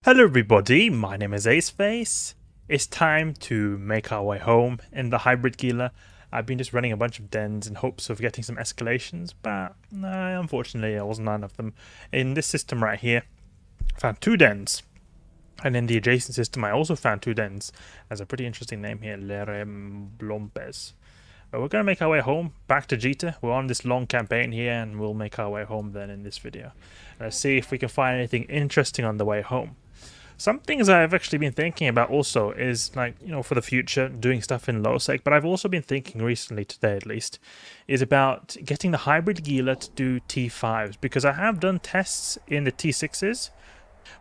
Hello everybody, my name is Aceface. It's time to make our way home in the hybrid Gila. I've been just running a bunch of dens in hopes of getting some escalations, but unfortunately there was none of them. In this system right here, I found 2 dens. And in the adjacent system I also found 2 dens. There's a pretty interesting name here, Leremblompes. But we're going to make our way home, back to Jita. We're on this long campaign here and we'll make our way home then in this video. Let's see if we can find anything interesting on the way home. Some things I've actually been thinking about also is, like, for the future, doing stuff in low sec, but I've also been thinking recently, today at least, is about getting the hybrid Gila to do T5s, because I have done tests in the T6s,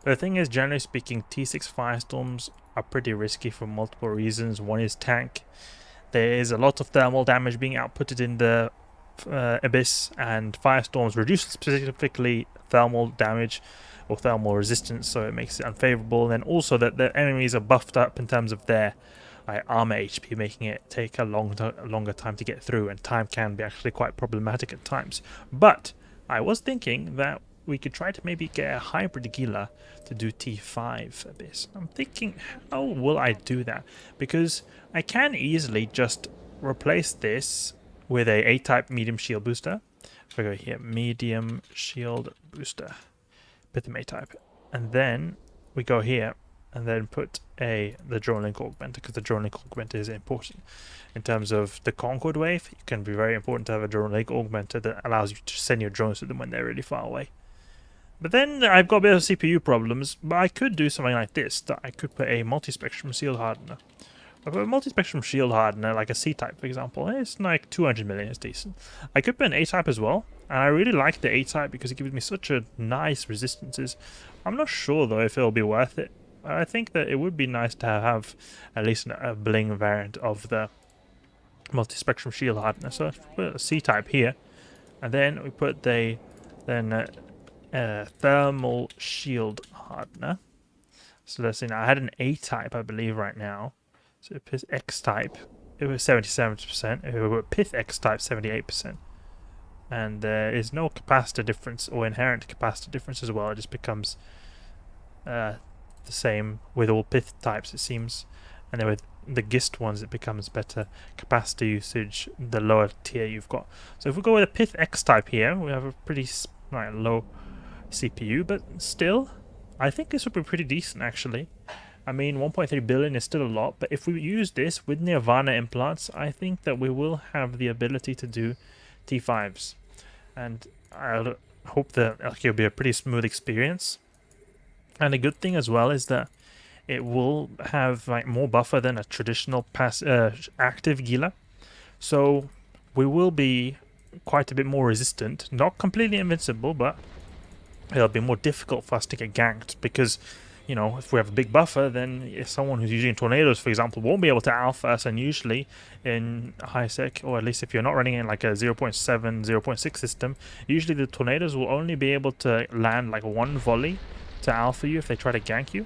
but the thing is, generally speaking, T6 Firestorms are pretty risky for multiple reasons. One is tank. There is a lot of thermal damage being outputted in the Abyss, and Firestorms reduce specifically thermal damage or thermal resistance, so it makes it unfavorable. And then also that the enemies are buffed up in terms of their armor HP, making it take a longer time to get through, and time can be actually quite problematic at times. But I was thinking that we could try to maybe get a hybrid Gila to do T5 Abyss. I'm thinking, how will I do that? Because I can easily just replace this with a A-type medium shield booster. If I go here, medium shield booster, Pithum A-type, and then we go here and then put the drone link augmenter, because the drone link augmenter is important in terms of the Concord wave. It can be very important to have a drone link augmenter that allows you to send your drones to them when they're really far away. But then I've got a bit of CPU problems, but I could do something like this, that I could put a Multispectrum shield hardener. If I put a Multispectrum shield hardener, like a C-type for example, it's like 200 million, it's decent. I could put an A-type as well, and I really like the A-type because it gives me such a nice resistances. I'm not sure though if it'll be worth it. I think that it would be nice to have at least a bling variant of the Multispectrum shield hardener. So let's put a C-type here, and then we put the thermal shield hardener. So let's see, now I had an A-type I believe right now. So Pith X-type, it was 77%. If we put Pith X-type, 78%. And there is no capacitor difference or inherent capacitor difference as well. It just becomes the same with all Pith types, it seems. And then with the Gist ones, it becomes better capacitor usage the lower tier you've got. So if we go with a Pith X-type here, we have a pretty low CPU, but still, I think this would be pretty decent actually. I mean, 1.3 billion is still a lot, but if we use this with Nirvana implants, I think that we will have the ability to do T5s. And I hope that it'll be a pretty smooth experience. And the good thing as well is that it will have more buffer than a traditional active Gila. So we will be quite a bit more resistant. Not completely invincible, but it'll be more difficult for us to get ganked, because if we have a big buffer, then if someone who's using tornadoes, for example, won't be able to alpha us, and usually in high sec, or at least if you're not running in like a 0.7, 0.6 system, usually the tornadoes will only be able to land like one volley to alpha you if they try to gank you.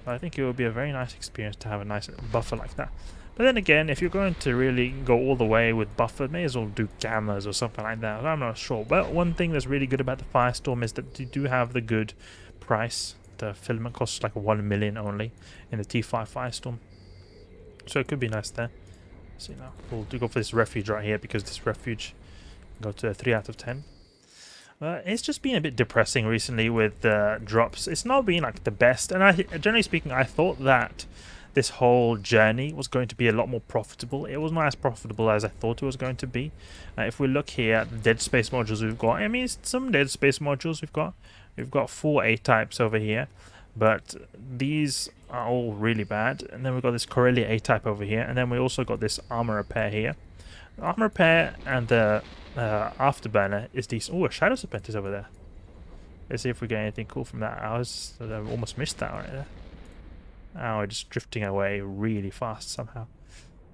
But I think it would be a very nice experience to have a nice buffer like that. But then again, if you're going to really go all the way with buffer, may as well do gammas or something like that. I'm not sure. But one thing that's really good about the Firestorm is that you do have the good price. The filament costs like 1 million only in the T5 Firestorm, so it could be nice there. So now we'll go for this refuge right here, because this refuge can go to a 3 out of 10. It's just been a bit depressing recently with the drops. It's not been like the best, and generally speaking, I thought that this whole journey was going to be a lot more profitable. It was not as profitable as I thought it was going to be. If we look here at the dead space modules we've got, I mean, some dead space modules we've got. We've got 4 A-types over here, but these are all really bad. And then we've got this Corellia A-type over here, and then we also got this armor repair here. The armor repair and the Afterburner is decent. Oh, a Shadow Serpent is over there. Let's see if we get anything cool from that. I almost missed that right there. Oh, we're just drifting away really fast somehow.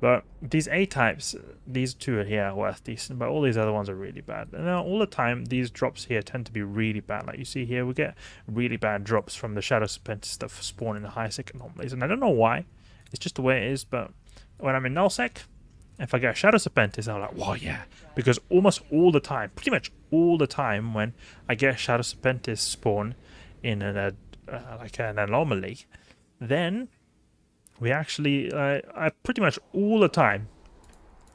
But these A-types, these 2 are here are worth decent, but all these other ones are really bad. And now all the time, these drops here tend to be really bad. Like you see here, we get really bad drops from the Shadow Serpents that spawn in the high sec anomalies. And I don't know why. It's just the way it is, but when I'm in null sec, if I get a Shadow Serpentis, I'm like, wow, yeah. Because almost all the time, pretty much all the time, when I get a Shadow Serpentis spawn in a like an anomaly, then we actually, I pretty much all the time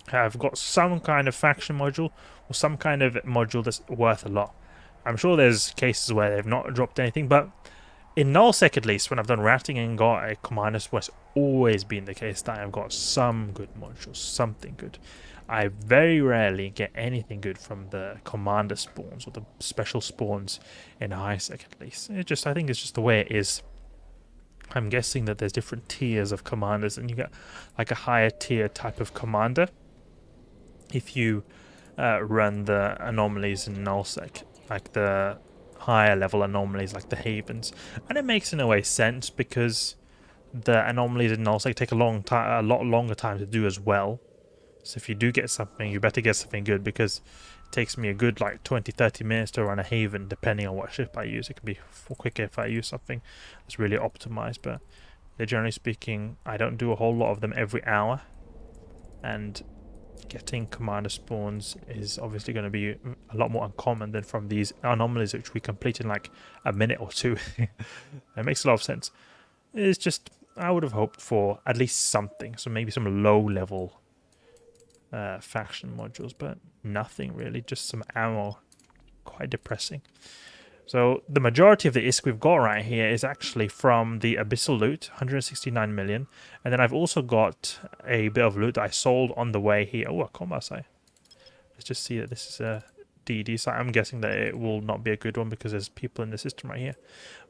have got some kind of faction module or some kind of module that's worth a lot. I'm sure there's cases where they've not dropped anything, but in nullsec at least, when I've done ratting and got a commander spawn, it's always been the case that I've got some good modules, something good. I very rarely get anything good from the commander spawns or the special spawns in highsec at least. I think it's just the way it is. I'm guessing that there's different tiers of commanders, and you get like a higher tier type of commander if you run the anomalies in nullsec, like the higher level anomalies like the havens. And it makes in a way sense because the anomalies in nullsec take a lot longer time to do as well. So if you do get something, you better get something good, because it takes me a good like 20-30 minutes to run a haven depending on what ship I use. It can be quicker if I use something that's really optimized, but generally speaking, I don't do a whole lot of them every hour, and getting commander spawns is obviously going to be a lot more uncommon than from these anomalies which we complete in like a minute or two. It makes a lot of sense. It's just, I would have hoped for at least something, so maybe some low level faction modules, but nothing really, just some ammo. Quite depressing. So the majority of the ISK we've got right here is actually from the Abyssal loot, 169 million. And then I've also got a bit of loot that I sold on the way here. Oh, a combat site. Let's just see that this is a DD site. I'm guessing that it will not be a good one because there's people in the system right here.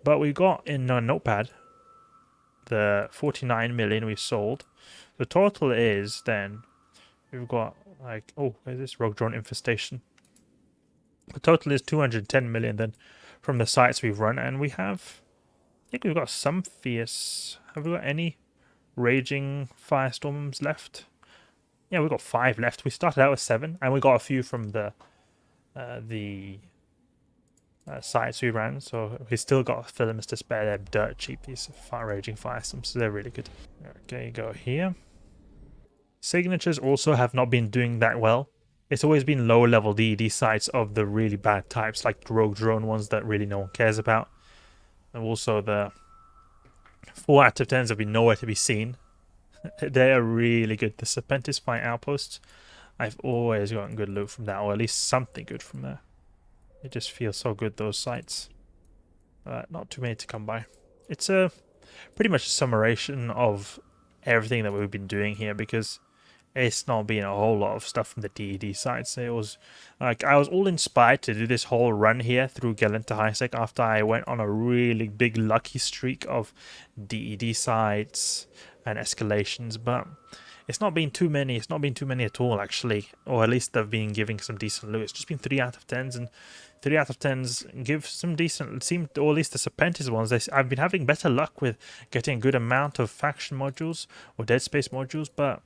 But we got in Notepad the 49 million we sold. The total is then, we've got like, oh, where's this rogue drone infestation? The total is 210 million then from the sites we've run, and we have, I think we've got some fierce. Have we got any raging firestorms left? Yeah, we've got 5 left. We started out with 7, and we got a few from the sites we ran, so we still got filaments to spare. They're dirt cheap, these raging firestorms, so they're really good. Okay, go here. Signatures also have not been doing that well. It's always been lower level DED sites of the really bad types, like rogue drone ones that really no one cares about. And also the 4 out of 10s have been nowhere to be seen. They are really good. The Serpentis fight outposts, I've always gotten good loot from that, or at least something good from there. It just feels so good, those sites. Not too many to come by. It's a pretty much a summation of everything that we've been doing here, because it's not been a whole lot of stuff from the DED sites. It was like I was all inspired to do this whole run here through Gila to highsec after I went on a really big lucky streak of DED sites and escalations, but it's not been too many. It's not been too many at all, actually, or at least they've been giving some decent loot. It's just been 3 out of 10s, and 3 out of 10s give some decent, or at least the Serpentis ones. I've been having better luck with getting a good amount of faction modules or dead space modules, but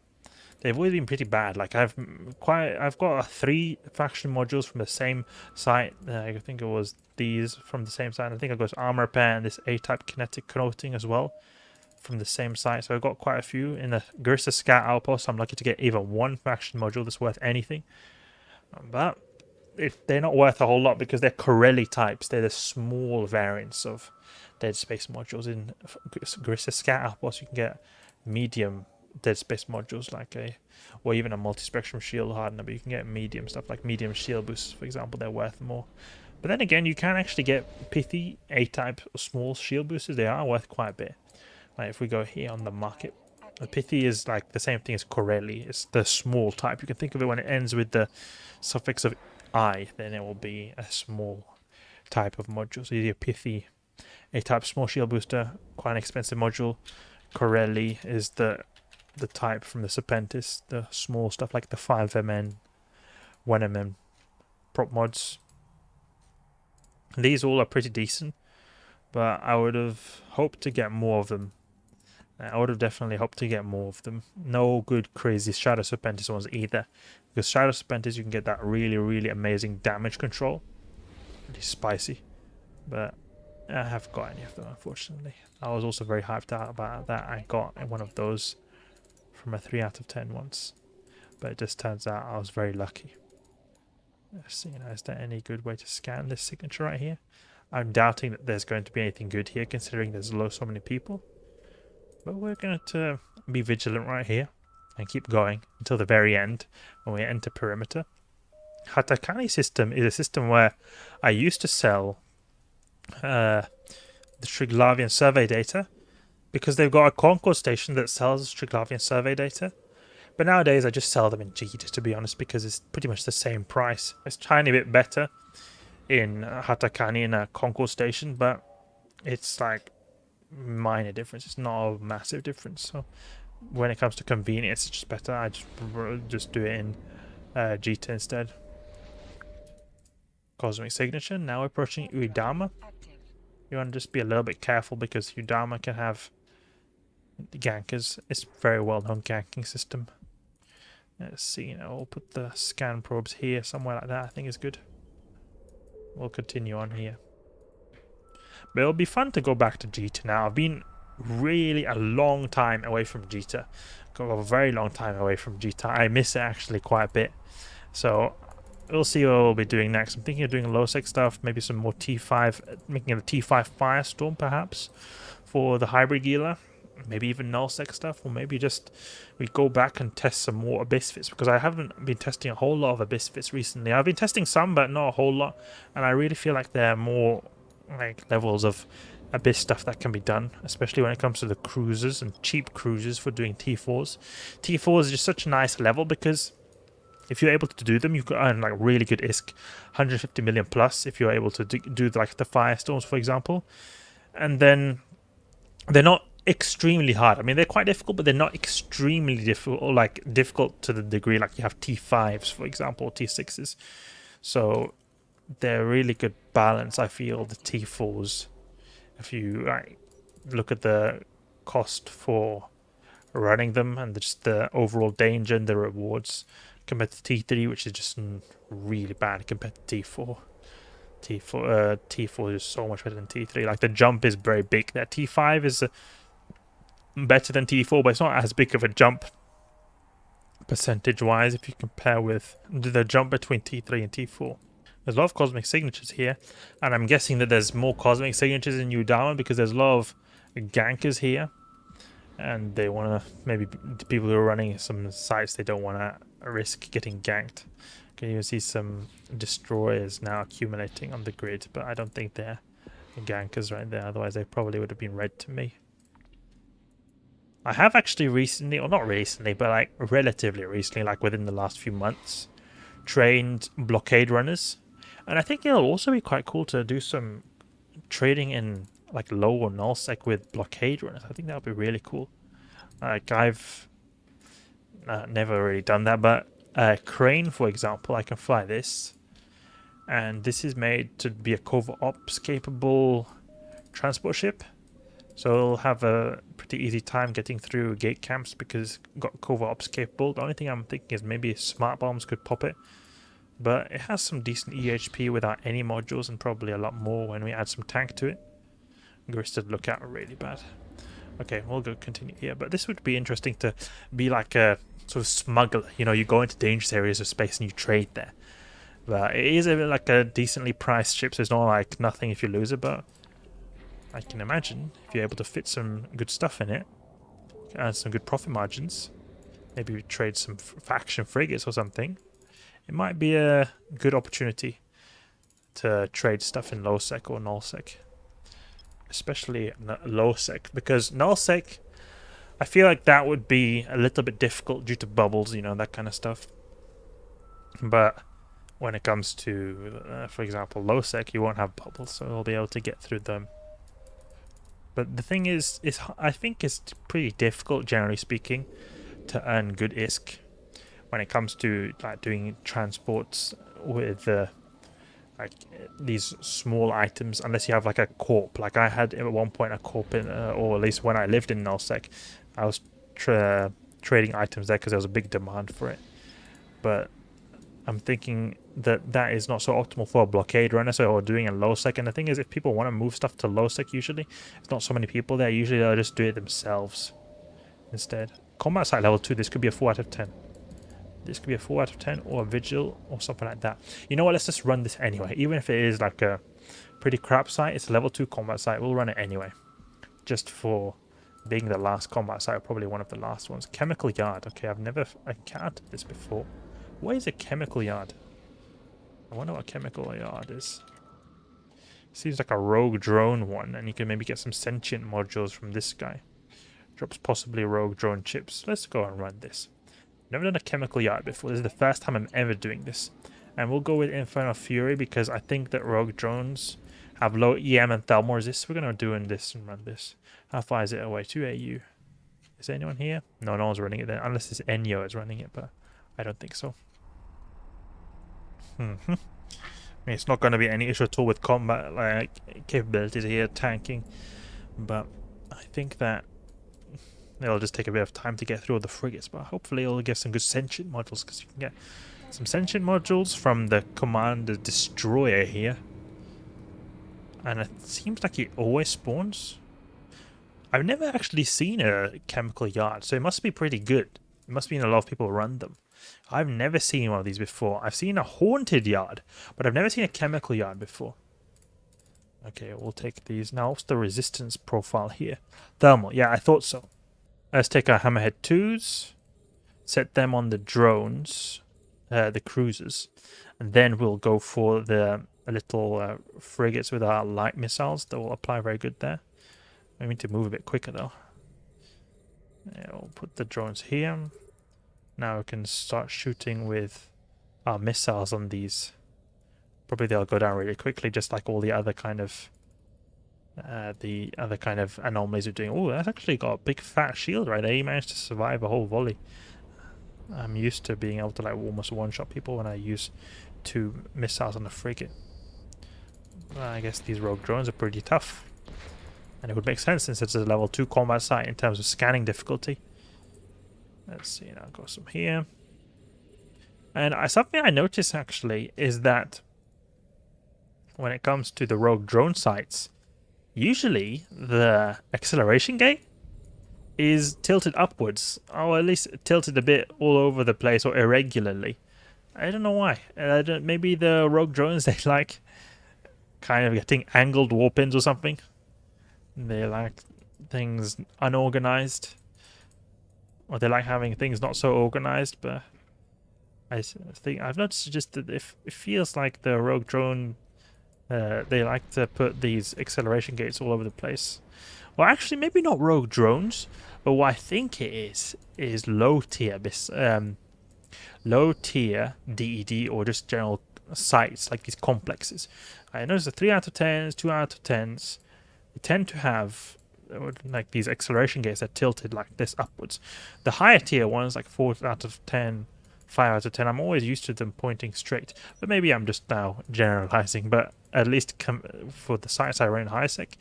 they've always been pretty bad. Like I've got 3 faction modules from the same site. I think it was these from the same site. I think I got armor repair and this A-type kinetic coating as well from the same site. So I've got quite a few. In the Garissa Scout outpost, I'm lucky to get even 1 faction module that's worth anything. But they're not worth a whole lot because they're Corelli types. They're the small variants of dead space modules. In Garissa Scout outpost, you can get medium dead space modules like or even a multispectrum shield hardener, but you can get medium stuff like medium shield boosts, for example. They're worth more. But then again, you can actually get pithy A-type small shield boosters. They are worth quite a bit. Like if we go here on the market, the pithy is like the same thing as Corelli. It's the small type. You can think of it when it ends with the suffix of I, then it will be a small type of module. So your pithy A-type small shield booster, quite an expensive module. Corelli is the type from the Serpentis, the small stuff like the 5MN, 1MN prop mods. These all are pretty decent, but I would have hoped to get more of them. I would have definitely hoped to get more of them. No good crazy Shadow Serpentis ones either, because Shadow Serpentis you can get that really, really amazing damage control. Really spicy, but I haven't got any of them, unfortunately. I was also very hyped out about that. I got one of those from a 3 out of 10 once, but it just turns out I was very lucky. Let's see, is there any good way to scan this signature right here? I'm doubting that there's going to be anything good here, considering there's so many people. But we're going to be vigilant right here and keep going until the very end when we enter perimeter. Hatakani system is a system where I used to sell the Triglavian survey data because they've got a Concord station that sells Triglavian survey data. But nowadays I just sell them in Jita, to be honest, because it's pretty much the same price. It's a tiny bit better in Hatakani and a Concord station, but it's like minor difference. It's not a massive difference. So when it comes to convenience, it's just better. I just do it in Jita instead. Cosmic signature. Now approaching Uedama. You want to just be a little bit careful because Uedama can have gankers. It's a very well known ganking system. Let's see, you know, we'll put the scan probes here, somewhere like that. I think is good. We'll continue on here. But it'll be fun to go back to Jita now. I've been really a long time away from Jita. Got a very long time away from Jita. I miss it actually quite a bit. So we'll see what we'll be doing next. I'm thinking of doing low-sec stuff, maybe some more T5, making a T5 Firestorm perhaps for the hybrid Gila. Maybe even null-sec stuff, or maybe just we go back and test some more Abyss Fits, because I haven't been testing a whole lot of Abyss Fits recently. I've been testing some, but not a whole lot, and I really feel like there are more like levels of Abyss stuff that can be done, especially when it comes to the cruisers and cheap cruisers for doing T4s. T4 is just such a nice level because if you're able to do them, you could earn like really good ISK, 150 million plus if you're able to do like the Firestorms, for example. And then they're not extremely hard. I mean, they're quite difficult, but they're not extremely difficult, or like difficult to the degree like you have T5s, for example, or T6s. So they're really good balance, I feel, the T4s. If you like, look at the cost for running them and just the overall danger and the rewards compared to T3, which is just really bad compared to T4. T4 is so much better than T3. Like the jump is very big. That T5 is better than T4, but it's not as big of a jump percentage-wise if you compare with the jump between T3 and T4. There's a lot of cosmic signatures here, and I'm guessing that there's more cosmic signatures in Uedama because there's a lot of gankers here, and they want to, maybe the people who are running some sites, they don't want to risk getting ganked. You can even see some destroyers now accumulating on the grid, but I don't think they're gankers right there, otherwise they probably would have been red to me. I have actually recently, or not recently, but like relatively recently, like within the last few months, trained blockade runners. And I think it'll also be quite cool to do some trading in like low or null sec with blockade runners. I think that would be really cool. Like I've never really done that, but Crane, for example, I can fly this. And this is made to be a covert ops capable transport ship. So it'll have a pretty easy time getting through gate camps because it's got covert ops capable. The only thing I'm thinking is maybe smart bombs could pop it. But it has some decent EHP without any modules, and probably a lot more when we add some tank to it. Gristed look out really bad. Okay, we'll go continue here. But this would be interesting to be like a sort of smuggler. You know, you go into dangerous areas of space and you trade there. But it is like a decently priced ship, so it's not like nothing if you lose it. But I can imagine if you're able to fit some good stuff in it, and some good profit margins, maybe we trade some faction frigates or something. It might be a good opportunity to trade stuff in low sec or null sec, especially low sec, because null sec, I feel like that would be a little bit difficult due to bubbles, you know, that kind of stuff. But when it comes to, for example, low sec, you won't have bubbles, so you'll be able to get through them. But the thing is I think it's pretty difficult, generally speaking, to earn good ISK when it comes to like doing transports with like these small items, unless you have like a corp. Like I had at one point a corp in, or at least when I lived in nullsec, I was trading items there because there was a big demand for it. But I'm thinking that that is not so optimal for a blockade runner, so we're doing a low sec. And the thing is, if people want to move stuff to low sec, usually it's not so many people there. Usually they'll just do it themselves instead. Combat site level 2, this could be a 4 out of 10. This could be a 4 out of 10 or a vigil or something like that. You know what, let's just run this anyway. Even if it is like a pretty crap site. It's a level 2 combat site. We'll run it anyway. Just for being the last combat site, probably one of the last ones. Chemical yard. Okay, I've never encountered this before. What is a chemical yard? I wonder what a chemical yard is. Seems like a rogue drone one, and you can maybe get some sentient modules from this guy. Drops possibly rogue drone chips. Let's go and run this. Never done a chemical yard before. This is the first time I'm ever doing this. And we'll go with Inferno Fury because I think that rogue drones have low EM and thermal resist. We're going to do this and run this. How far is it away? 2 AU. Is there anyone here? No, no one's running it then. Unless this Enyo is running it, but I don't think so. I mean, it's not going to be any issue at all with combat like capabilities here, tanking. But I think that it'll just take a bit of time to get through all the frigates. But hopefully it'll get some good sentient modules, because you can get some sentient modules from the Commander Destroyer here. And it seems like it always spawns. I've never actually seen a chemical yard, so it must be pretty good. It must mean a lot of people run them. I've never seen one of these before. I've seen a haunted yard, but I've never seen a chemical yard before. Okay, we'll take these. Now, what's the resistance profile here? Thermal, yeah, I thought so. Let's take our Hammerhead IIs, set them on the drones, the cruisers, and then we'll go for the little frigates with our light missiles. That will apply very good there. We need to move a bit quicker though. Yeah, we'll put the drones here. Now we can start shooting with our missiles on these. Probably they'll go down really quickly, just like all the other kind of anomalies are doing. Oh, that's actually got a big fat shield right there. He managed to survive a whole volley. I'm used to being able to like almost one-shot people when I use 2 missiles on the frigate. I guess these rogue drones are pretty tough. And it would make sense since it's a level 2 combat site in terms of scanning difficulty. Let's see, now go some here. And something I noticed actually is that when it comes to the rogue drone sites, usually the acceleration gate is tilted upwards, or at least tilted a bit all over the place or irregularly. I don't know why. Maybe the rogue drones, they like kind of getting angled warp pins or something. They like things unorganized, or they like having things not so organized. But I think I've noticed just that it feels like the rogue drone, they like to put these acceleration gates all over the place. Well, actually, maybe not rogue drones, but what I think it is low tier DED or just general sites like these complexes. I noticed the 3 out of 10s, 2 out of 10s. They tend to have like these acceleration gates that tilted like this upwards. The higher tier ones, like 4 out of 10, 5 out of 10, I'm always used to them pointing straight. But maybe I'm just now generalizing. But at least for the sites I run in HiSec,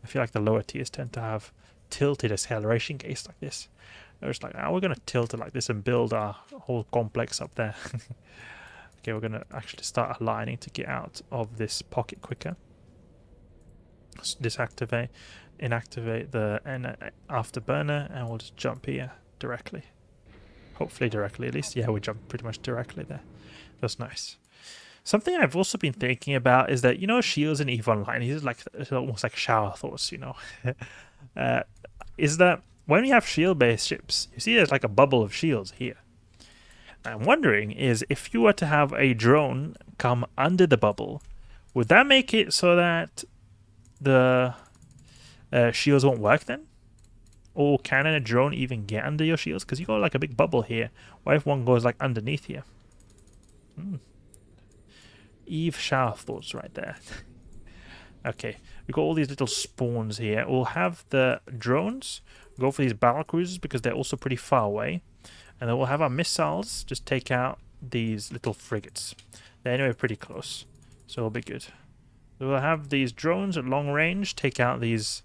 I feel like the lower tiers tend to have tilted acceleration gates like this. They're just like, oh, we're going to tilt it like this and build our whole complex up there. Okay, we're going to actually start aligning to get out of this pocket quicker. Disactivate, inactivate the Afterburner, and we'll just jump here directly. Hopefully directly at least. Yeah, we jumped pretty much directly there. That's nice. Something I've also been thinking about is that, you know, shields in EVE Online, these are like almost like shower thoughts, you know. Is that when we have shield-based ships, you see there's like a bubble of shields here. I'm wondering is if you were to have a drone come under the bubble, would that make it so that the shields won't work then? Or can a drone even get under your shields? Because you got like a big bubble here. What if one goes like underneath here? EVE shower thoughts right there. Okay, we've got all these little spawns here. We'll have the drones go for these battle cruisers because they're also pretty far away. And then we'll have our missiles just take out these little frigates. They're anyway pretty close, so it'll be good. We'll have these drones at long range take out these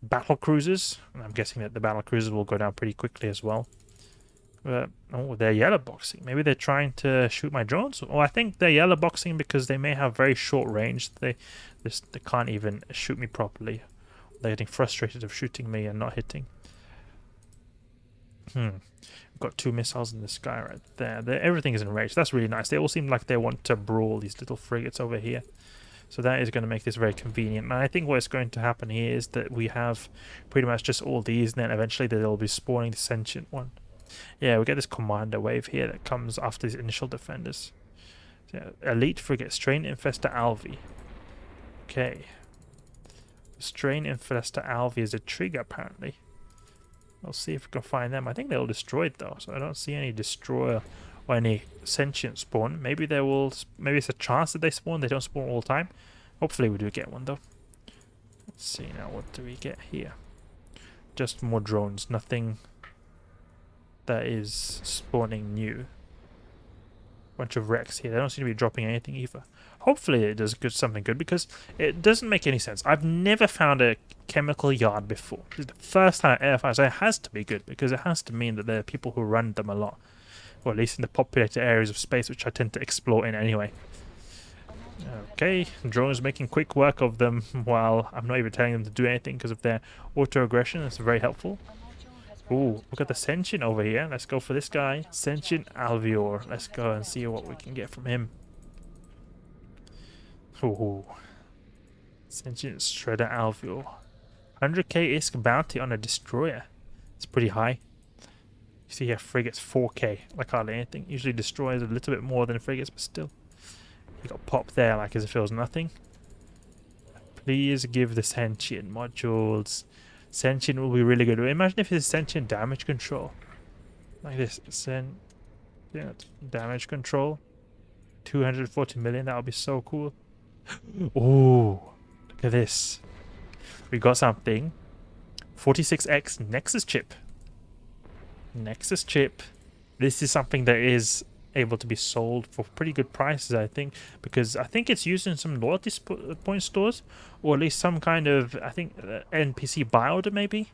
battle cruisers. And I'm guessing that the battle cruisers will go down pretty quickly as well. Oh, they're yellow boxing. Maybe they're trying to shoot my drones. Oh, I think they're yellow boxing because they may have very short range. They can't even shoot me properly. They're getting frustrated of shooting me and not hitting. We've got 2 missiles in the sky right there. Everything is in range. That's really nice. They all seem like they want to brawl these little frigates over here. So that is going to make this very convenient. And I think what's going to happen here is that we have pretty much just all these, and then eventually they'll be spawning the sentient one. Yeah, we get this commander wave here that comes after these initial defenders. So, yeah, elite frigate, Strain Infestor Alvi. Okay. Strain Infestor Alvi is a trigger apparently. We'll see if we can find them. I think they're all destroyed though, so I don't see any destroyer or any sentient spawn. Maybe they will. Maybe it's a chance that they spawn. They don't spawn all the time. Hopefully we do get one though. Let's see now. What do we get here? Just more drones. Nothing that is spawning new. Bunch of wrecks here. They don't seem to be dropping anything either. Hopefully it does something good, because it doesn't make any sense. I've never found a chemical yard before. This is the first time I ever found it. So it has to be good, because it has to mean that there are people who run them a lot. Or at least in the populated areas of space, which I tend to explore in anyway. Okay, drones making quick work of them while I'm not even telling them to do anything because of their auto-aggression. That's very helpful. Ooh, look at the sentient over here. Let's go for this guy. Sentient Alveor. Let's go and see what we can get from him. Ooh. Sentient Shredder Alveor. 100k ISK bounty on a destroyer. It's pretty high. You see here, frigates 4k. Like hardly anything. Usually destroyers a little bit more than frigates, but still. You got popped there like as if it was nothing. Please give the sentient modules. Sentient will be really good. Imagine if it's sentient damage control. Like this. Sentient damage control. 240 million. That would be so cool. Ooh. Look at this. We got something. 46x Nexus chip. Nexus chip. This is something that is able to be sold for pretty good prices, I think, because I think it's used in some loyalty point stores, or at least some kind of, I think, NPC buy order maybe,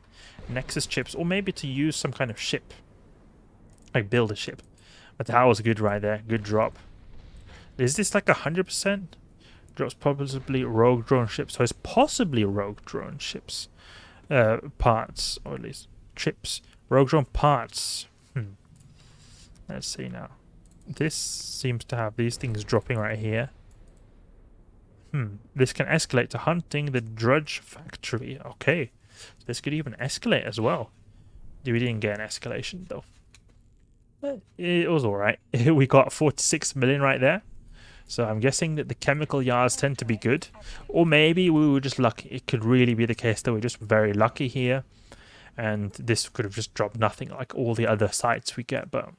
Nexus chips, or maybe to use some kind of ship, like build a ship. But that was good right there, good drop. Is this like 100%? Drops possibly rogue drone ships, so it's possibly rogue drone ships parts, or at least chips, rogue drone parts. Let's see now. This seems to have these things dropping right here. This can escalate to hunting the Drudge Factory. Okay. This could even escalate as well. We didn't get an escalation though. But it was alright. We got 46 million right there. So I'm guessing that the chemical yards tend to be good. Or maybe we were just lucky. It could really be the case that we're just very lucky here. And this could have just dropped nothing like all the other sites we get, but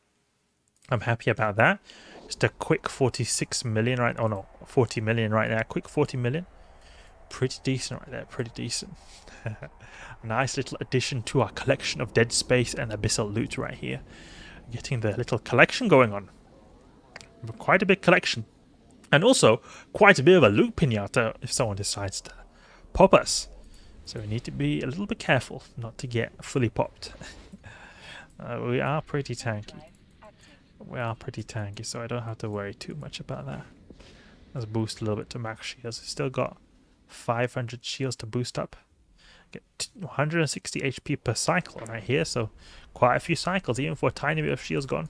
I'm happy about that. Just a quick 46 million right, oh no, 40 million right there. Quick 40 million. Pretty decent right there, pretty decent. A nice little addition to our collection of Dead Space and Abyssal loot right here. Getting the little collection going on. Quite a big collection. And also, quite a bit of a loot pinata if someone decides to pop us. So we need to be a little bit careful not to get fully popped. We are pretty tanky. We are pretty tanky, so I don't have to worry too much about that. Let's boost a little bit to max shields. Still got 500 shields to boost up. Get 160 HP per cycle right here, so quite a few cycles, even for a tiny bit of shields gone.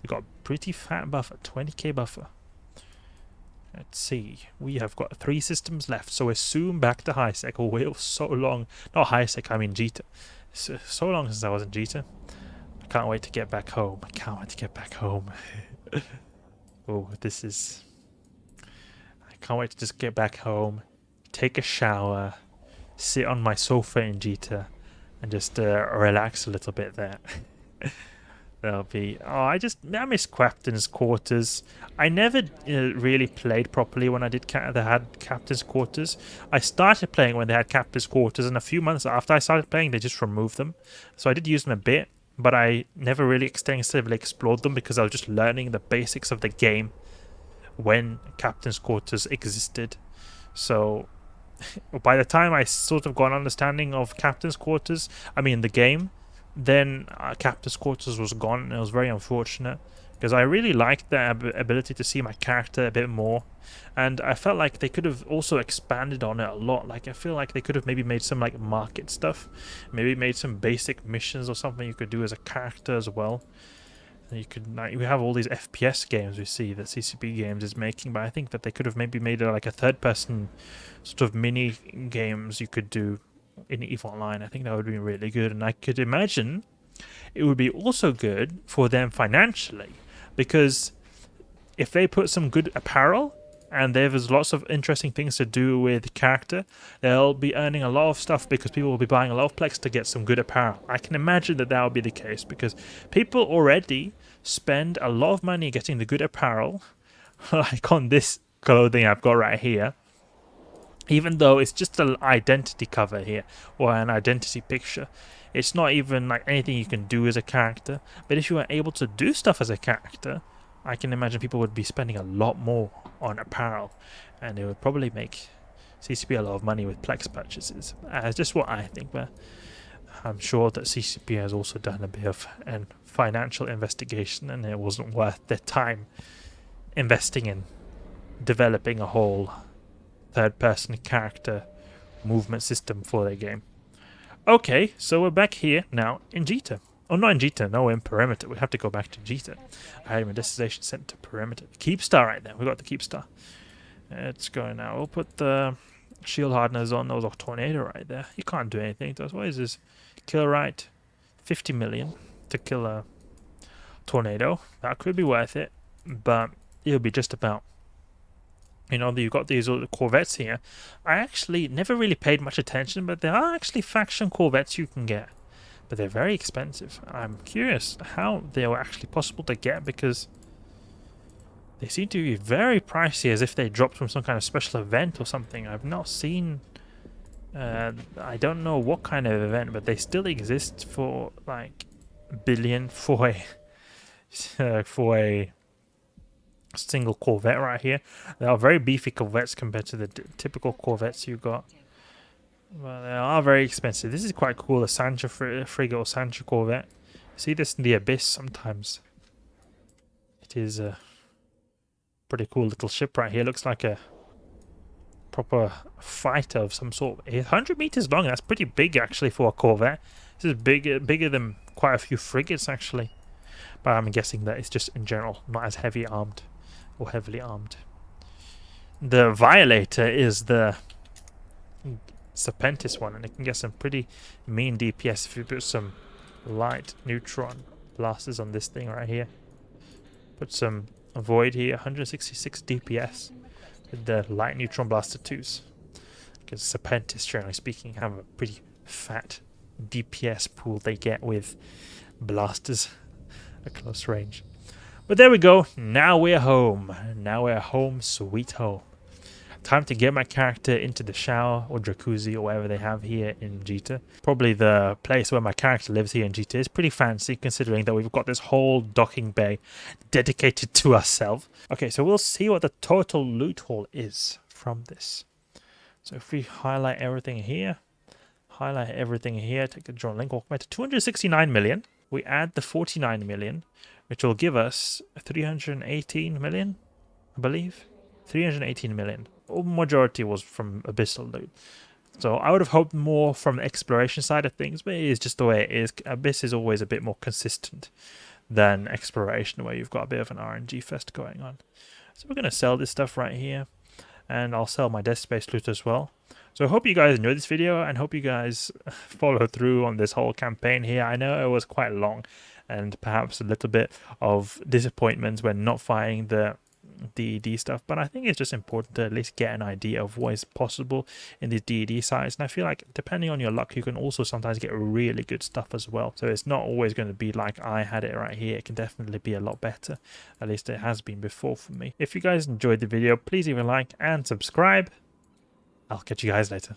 We got a pretty fat buffer, 20k buffer. Let's see, we have got 3 systems left, so we're soon back to high sec. Oh, we're so long, not high sec, I mean Jita. So long since I was in Jita. Can't wait to get back home. I can't wait to get back home. Oh, this is... I can't wait to just get back home, take a shower, sit on my sofa in Jita, and just relax a little bit there. That'll be... Oh, I miss Captain's Quarters. I never really played properly when I did they had Captain's Quarters. I started playing when they had Captain's Quarters, and a few months after I started playing, they just removed them. So I did use them a bit, but I never really extensively explored them because I was just learning the basics of the game when Captain's Quarters existed. So by the time I sort of got an understanding of Captain's Quarters, I mean the game, then Captain's Quarters was gone, and it was very unfortunate because I really liked the ability to see my character a bit more, and I felt like they could have also expanded on it a lot. Like I feel like they could have maybe made some like market stuff, maybe made some basic missions or something you could do as a character as well. You could, like, we have all these FPS games we see that CCP Games is making, but I think that they could have maybe made it like a third-person sort of mini games you could do in EVE Online. I think that would be really good, and I could imagine it would be also good for them financially, because if they put some good apparel and there's lots of interesting things to do with character, they'll be earning a lot of stuff because people will be buying a lot of Plex to get some good apparel. I can imagine that that will be the case because people already spend a lot of money getting the good apparel, like on this clothing I've got right here, even though it's just an identity cover here or an identity picture. It's not even like anything you can do as a character, but if you are able to do stuff as a character, I can imagine people would be spending a lot more on apparel, and it would probably make CCP a lot of money with Plex purchases. That's just what I think, but I'm sure that CCP has also done a bit of an financial investigation, and it wasn't worth their time investing in developing a whole third-person character movement system for their game. Okay, so we're back here now in Jita. Oh, not in Jita, no, in Perimeter. We have to go back to Jita. I had my destination sent to Perimeter. Keepstar right there. We got the Keepstar. Let's go now. We'll put the shield hardeners on those of Tornado right there. He can't do anything to us. What is this? Kill right. 50 million to kill a Tornado. That could be worth it, but it'll be just about. You know, you've got these other Corvettes here. I actually never really paid much attention, but there are actually faction Corvettes you can get. But they're very expensive. I'm curious how they were actually possible to get, because they seem to be very pricey, as if they dropped from some kind of special event or something. I've not seen... I don't know what kind of event, but they still exist for like $1 billion for a single Corvette right here. They are very beefy Corvettes compared to the typical Corvettes you got. Well, they are very expensive. This is quite cool, a Sancho frigate or Sancho Corvette. See this in the Abyss sometimes. It is a pretty cool little ship right here. Looks like a proper fighter of some sort. 100 meters long. That's pretty big actually for a Corvette. This is bigger than quite a few frigates actually. But I'm guessing that it's just in general not as heavy armed or heavily armed. The Violator is the Serpentis one, and it can get some pretty mean DPS if you put some light neutron blasters on this thing right here. Put some Void here, 166 DPS with the light neutron blaster 2s. Because Serpentis, generally speaking, have a pretty fat DPS pool they get with blasters at close range. But there we go, now we're home. Now we're home, sweet home. Time to get my character into the shower or jacuzzi or whatever they have here in Jita. Probably the place where my character lives here in Jita is pretty fancy, considering that we've got this whole docking bay dedicated to ourselves. Okay, so we'll see what the total loot haul is from this. So if we highlight everything here, take the drone link, walk back to 269 million. We add the 49 million, which will give us 318 million, I believe. 318 million. Majority was from Abyssal loot. So I would have hoped more from the exploration side of things, but it is just the way it is. Abyss is always a bit more consistent than exploration, where you've got a bit of an RNG fest going on. So we're going to sell this stuff right here, and I'll sell my desk space loot as well. So I hope you guys enjoyed this video, and hope you guys follow through on this whole campaign here. I know it was quite long, and perhaps a little bit of disappointments when not finding the DED stuff, but I think it's just important to at least get an idea of what is possible in these DED sites. And I feel like depending on your luck, you can also sometimes get really good stuff as well. So it's not always going to be like I had it right here. It can definitely be a lot better. At least it has been before for me. If you guys enjoyed the video, please leave a like and subscribe. I'll catch you guys later.